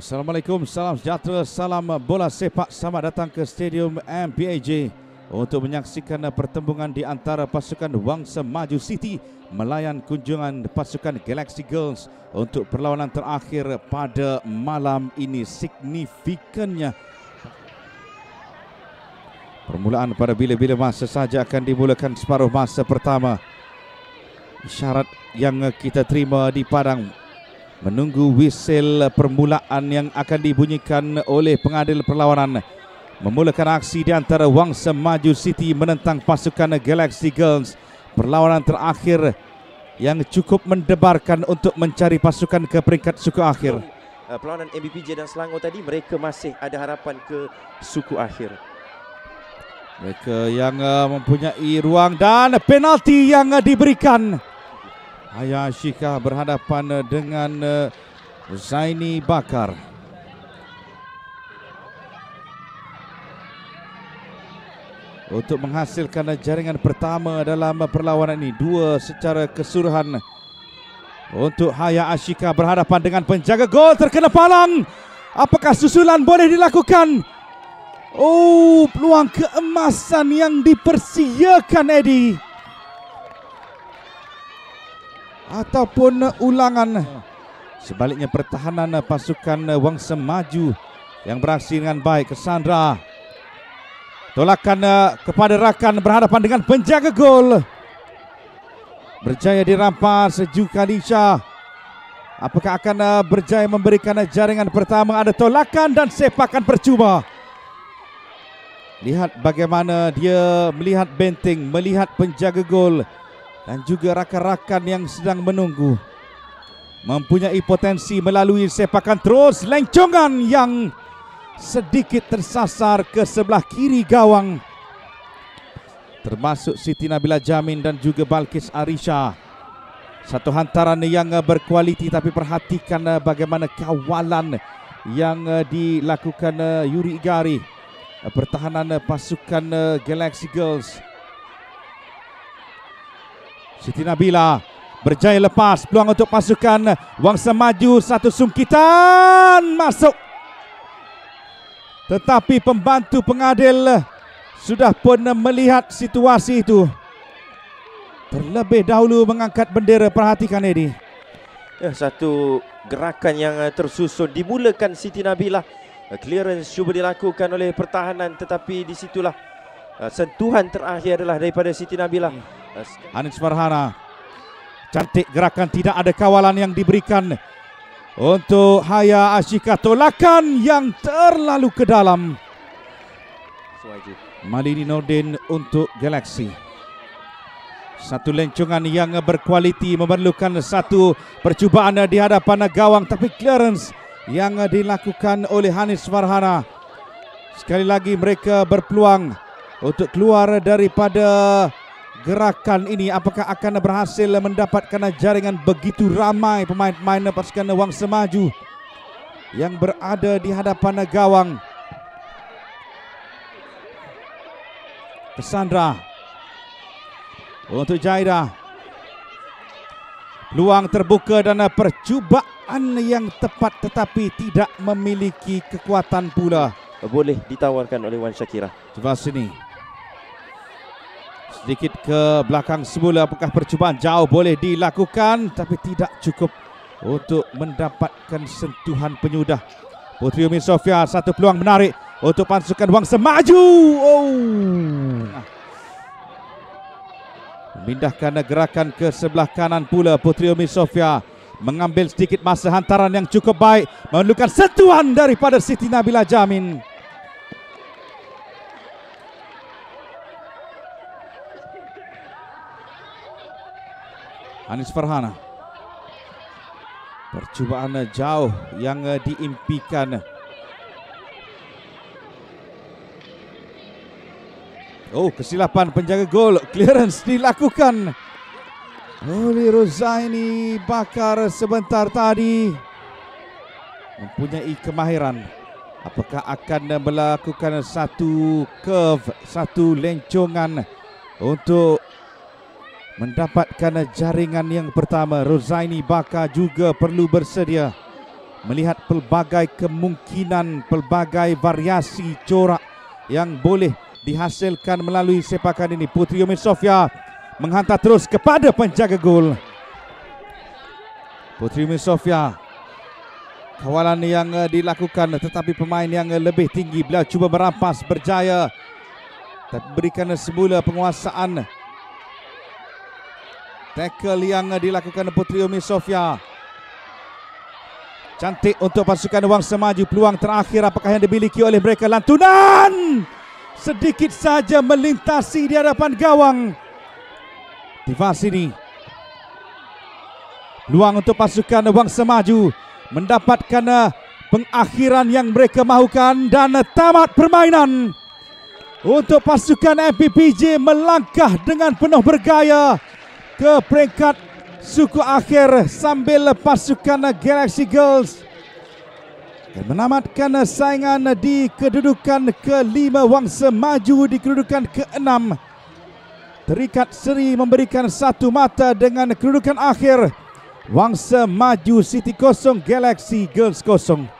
Assalamualaikum, salam sejahtera, salam bola sepak. Selamat datang ke Stadium MPAJ untuk menyaksikan pertembungan di antara pasukan Wangsa Maju City melayan kunjungan pasukan Galaxy Girls untuk perlawanan terakhir pada malam ini. Signifikannya permulaan pada bila-bila masa saja akan dimulakan separuh masa pertama. Isyarat yang kita terima di padang menunggu whistle permulaan yang akan dibunyikan oleh pengadil perlawanan. Memulakan aksi di antara Wangsa Maju City menentang pasukan Galaxy Girls. Perlawanan terakhir yang cukup mendebarkan untuk mencari pasukan ke peringkat suku akhir. Perlawanan MBPJ dan Selangor tadi, mereka masih ada harapan ke suku akhir. Mereka yang mempunyai ruang dan penalti yang diberikan. Haya Ashika berhadapan dengan Zaini Bakar. Untuk menghasilkan jaringan pertama dalam perlawanan ini, dua secara keseluruhan. Untuk Haya Ashika berhadapan dengan penjaga gol, terkena palang. Apakah susulan boleh dilakukan? Oh, peluang keemasan yang dipersiakan Eddie. Ataupun ulangan. Sebaliknya pertahanan pasukan Wangsa Maju yang beraksi dengan baik. Cassandra tolakan kepada rakan, berhadapan dengan penjaga gol. Berjaya dirampas Jukalisha. Apakah akan berjaya memberikan jaringan pertama? Ada tolakan dan sepakan percuma. Lihat bagaimana dia melihat benteng, melihat penjaga gol dan juga rakan-rakan yang sedang menunggu. Mempunyai potensi melalui sepakan terus, lencongan yang sedikit tersasar ke sebelah kiri gawang. Termasuk Siti Nabila Jamin dan juga Balkis Arisha. Satu hantaran yang berkualiti, tapi perhatikan bagaimana kawalan yang dilakukan Yuri Igari. Pertahanan pasukan Galaxy Girls. Siti Nabila berjaya lepas peluang untuk pasukan Wangsa Maju. Satu sungkitan masuk, tetapi pembantu pengadil sudah pun melihat situasi itu. Terlebih dahulu mengangkat bendera. Perhatikan Eddie. Satu gerakan yang tersusun dimulakan Siti Nabila. Clearance cuba dilakukan oleh pertahanan, tetapi di situlah sentuhan terakhir adalah daripada Siti Nabila. Hanis Farhana, cantik gerakan, tidak ada kawalan yang diberikan untuk Haya Ashika. Tolakan yang terlalu ke dalam. Malini Nordin untuk Galaxy. Satu lencongan yang berkualiti, memerlukan satu percubaan di hadapan gawang, tapi clearance yang dilakukan oleh Hanis Farhana. Sekali lagi mereka berpeluang untuk keluar daripada gerakan ini. Apakah akan berhasil mendapatkan jaringan? Begitu ramai pemain-pemain pasukan Wangsa Maju yang berada di hadapan gawang. Cassandra untuk Jaida. Peluang terbuka dan percubaan yang tepat, tetapi tidak memiliki kekuatan pula. Boleh ditawarkan oleh Wan Shakira. Coba sini. Sedikit ke belakang semula. Apakah percubaan jauh boleh dilakukan, tapi tidak cukup untuk mendapatkan sentuhan penyudah. Putri Umi Sofia, satu peluang menarik untuk pasukan Wangsa Maju. Memindahkan gerakan ke sebelah kanan pula. Putri Umi Sofia mengambil sedikit masa hantaran yang cukup baik. Memerlukan sentuhan daripada Siti Nabila Jamin. Hanis Farhana. Percubaan jauh yang diimpikan. Oh, kesilapan penjaga gol. Clearance dilakukan oleh Rozaini Bakar sebentar tadi. Mempunyai kemahiran. Apakah akan melakukan satu curve, satu lencongan untuk mendapatkan jaringan yang pertama? Rozaini Bakar juga perlu bersedia. melihat pelbagai kemungkinan, pelbagai variasi corak yang boleh dihasilkan melalui sepakan ini. Puteri Umi Sofia menghantar terus kepada penjaga gol. Puteri Umi Sofia, kawalan yang dilakukan tetapi pemain yang lebih tinggi. Beliau cuba merampas, berjaya, tapi berikan semula penguasaan. Tackle yang dilakukan Puteri Umi Sofia. Cantik untuk pasukan Wangsa Maju. Peluang terakhir apakah yang dimiliki oleh mereka? Lantunan sedikit saja melintasi di hadapan gawang. Tifas ini peluang untuk pasukan Wangsa Maju mendapatkan pengakhiran yang mereka mahukan dan tamat permainan. Untuk pasukan MPPJ melangkah dengan penuh bergaya ke peringkat suku akhir sambil pasukan Galaxy Girls menamatkan saingan di kedudukan ke-5, Wangsa Maju di kedudukan ke-6. Terikat seri memberikan satu mata dengan kedudukan akhir Wangsa Maju City 0, Galaxy Girls 0.